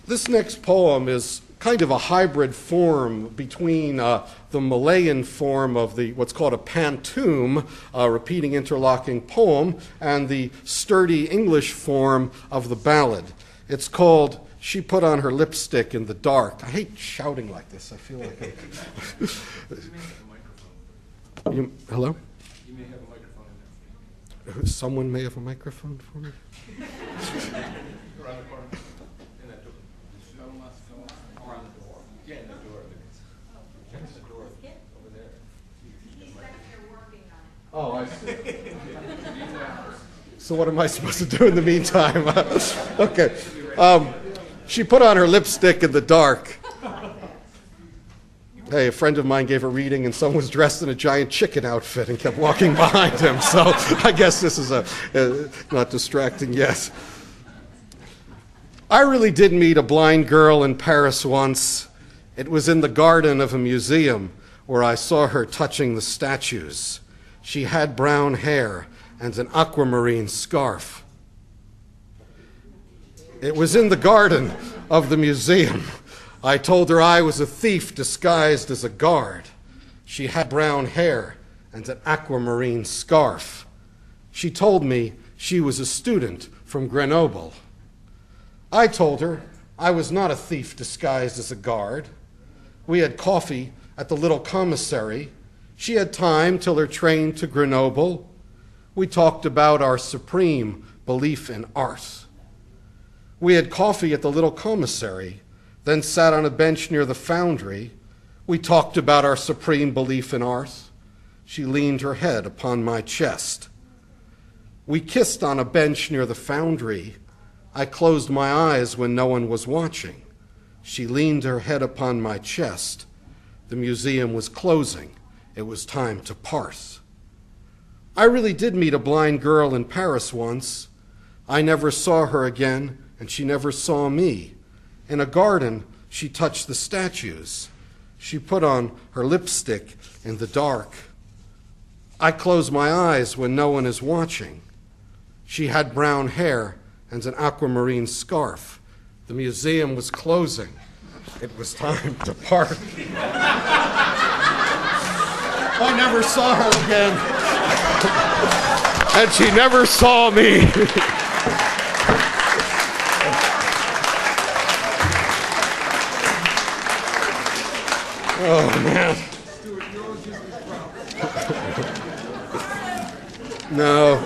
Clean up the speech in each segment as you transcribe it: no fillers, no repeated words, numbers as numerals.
This next poem is kind of a hybrid form between the Malayan form of what's called a pantoum, repeating interlocking poem, and the sturdy English form of the ballad. It's called She Put on Her Lipstick in the Dark. I hate shouting like this. I feel like hello? You may have a microphone in there. Someone may have a microphone for me? Around the corner. In that door. Around the door. Yeah, in the door. Against the door. Over there. He's back there working on it. Oh, I see. So what am I supposed to do in the meantime? Okay. She put on her lipstick in the dark. Hey, a friend of mine gave a reading and someone was dressed in a giant chicken outfit and kept walking behind him. So I guess this is not distracting yet. I really did meet a blind girl in Paris once. It was in the garden of a museum where I saw her touching the statues. She had brown hair and an aquamarine scarf. It was in the garden of the museum. I told her I was a thief disguised as a guard. She had brown hair and an aquamarine scarf. She told me she was a student from Grenoble. I told her I was not a thief disguised as a guard. We had coffee at the little commissary. She had time till her train to Grenoble. We talked about our supreme belief in art. We had coffee at the little commissary, then sat on a bench near the foundry. We talked about our supreme belief in art. She leaned her head upon my chest. We kissed on a bench near the foundry. I closed my eyes when no one was watching. She leaned her head upon my chest. The museum was closing. It was time to part. I really did meet a blind girl in Paris once. I never saw her again, and she never saw me. In a garden, she touched the statues. She put on her lipstick in the dark. I close my eyes when no one is watching. She had brown hair and an aquamarine scarf. The museum was closing. It was time to part. I never saw her again. And she never saw me. Oh, man. No.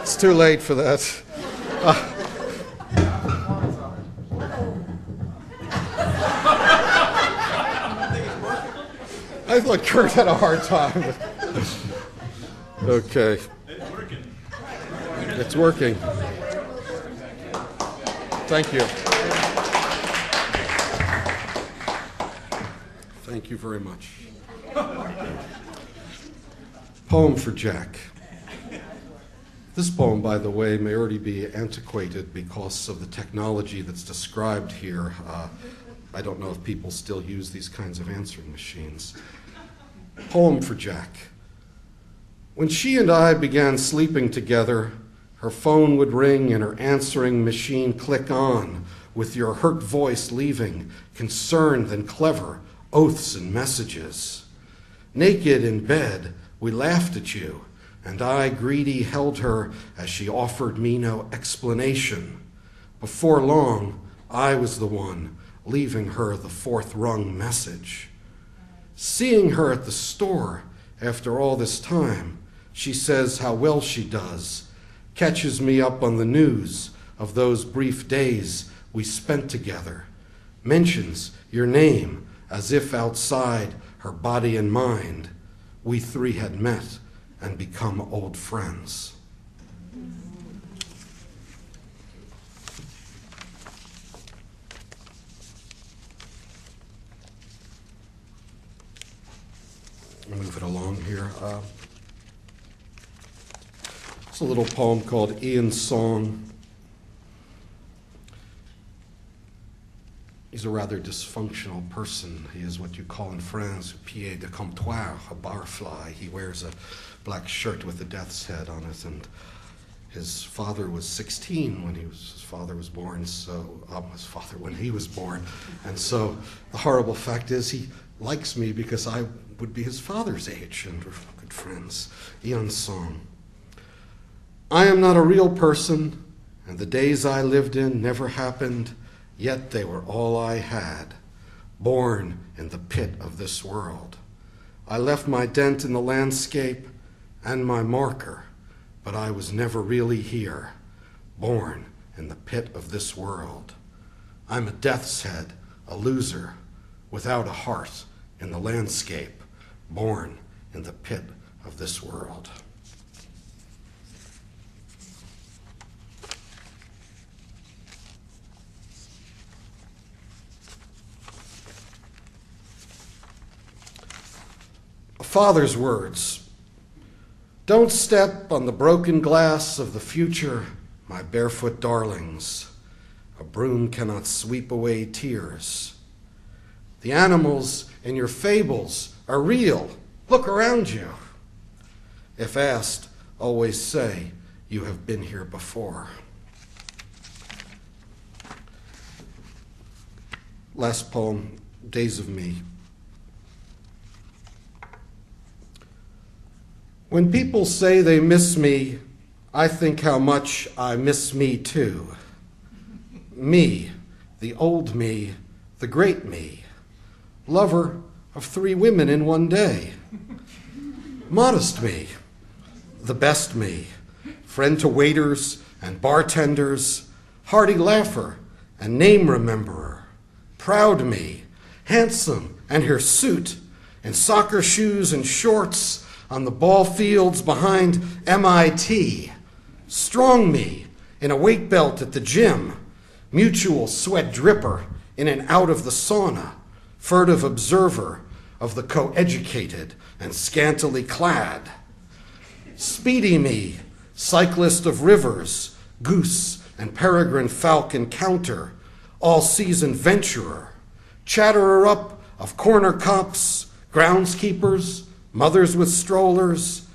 It's too late for that. I thought Kurt had a hard time. Okay. It's working. It's working. Thank you. Thank you very much. Poem for Jack. This poem, by the way, may already be antiquated because of the technology that's described here. I don't know if people still use these kinds of answering machines. Poem for Jack. When she and I began sleeping together, her phone would ring and her answering machine click on, with your hurt voice leaving, concerned and clever, oaths and messages. Naked in bed, we laughed at you, and I, greedy, held her as she offered me no explanation. Before long, I was the one leaving her the fourth-rung message. Seeing her at the store after all this time, she says how well she does, catches me up on the news of those brief days we spent together, mentions your name as if outside her body and mind, we three had met and become old friends. I'll move it along here. It's a little poem called Ian's Song. He's a rather dysfunctional person. He is what you call in France a pied de comptoir, a barfly. He wears a black shirt with a death's head on it, and His father was 16 when his father was born, when he was born. And so the horrible fact is he likes me because I would be his father's age, and we're good friends. Ian's song. I am not a real person, and the days I lived in never happened, yet they were all I had, born in the pit of this world. I left my dent in the landscape and my marker, but I was never really here, born in the pit of this world. I'm a death's head, a loser, without a heart in the landscape, born in the pit of this world. A father's words. Don't step on the broken glass of the future, my barefoot darlings. A broom cannot sweep away tears. The animals in your fables are real. Look around you. If asked, always say, you have been here before. Last poem, Days of Me. When people say they miss me, I think how much I miss me too. Me, the old me, the great me, lover of 3 women in one day. Modest me, the best me, friend to waiters and bartenders, hearty laugher and name rememberer. Proud me, handsome and hirsute, in soccer shoes and shorts, on the ball fields behind MIT. Strong me in a weight belt at the gym, mutual sweat dripper in and out of the sauna, furtive observer of the co-educated and scantily clad. Speedy me, cyclist of rivers, goose and peregrine falcon counter, all-season venturer, chatterer up of corner cops, groundskeepers, mothers with strollers,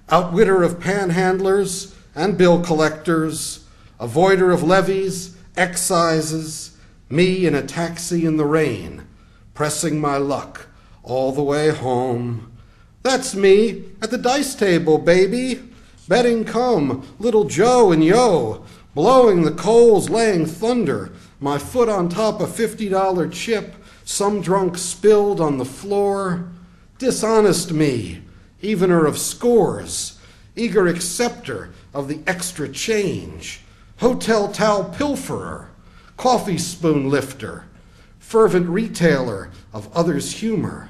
outwitter of panhandlers and bill collectors, avoider of levies, excises, me in a taxi in the rain, pressing my luck all the way home. That's me at the dice table, baby. Betting come, little Joe and yo, blowing the coals, laying thunder, my foot on top a $50 chip, some drunk spilled on the floor. Dishonest me, evener of scores, eager acceptor of the extra change, hotel towel pilferer, coffee spoon lifter, fervent retailer of others' humor,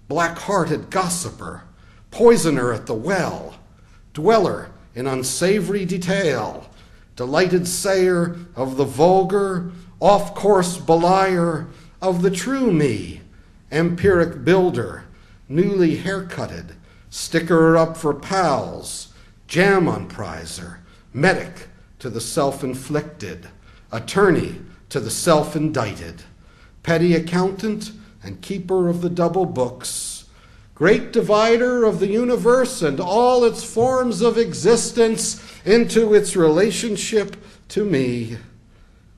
black-hearted gossiper, poisoner at the well, dweller in unsavory detail, delighted sayer of the vulgar, off-course belier of the true me, empiric builder, newly haircutted, stickerer up for pals, jam on prizer, medic to the self-inflicted, attorney to the self-indicted, petty accountant and keeper of the double books, great divider of the universe and all its forms of existence into its relationship to me,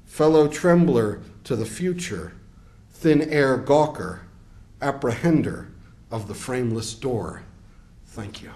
fellow trembler to the future, thin air gawker, apprehender of the frameless door. Thank you.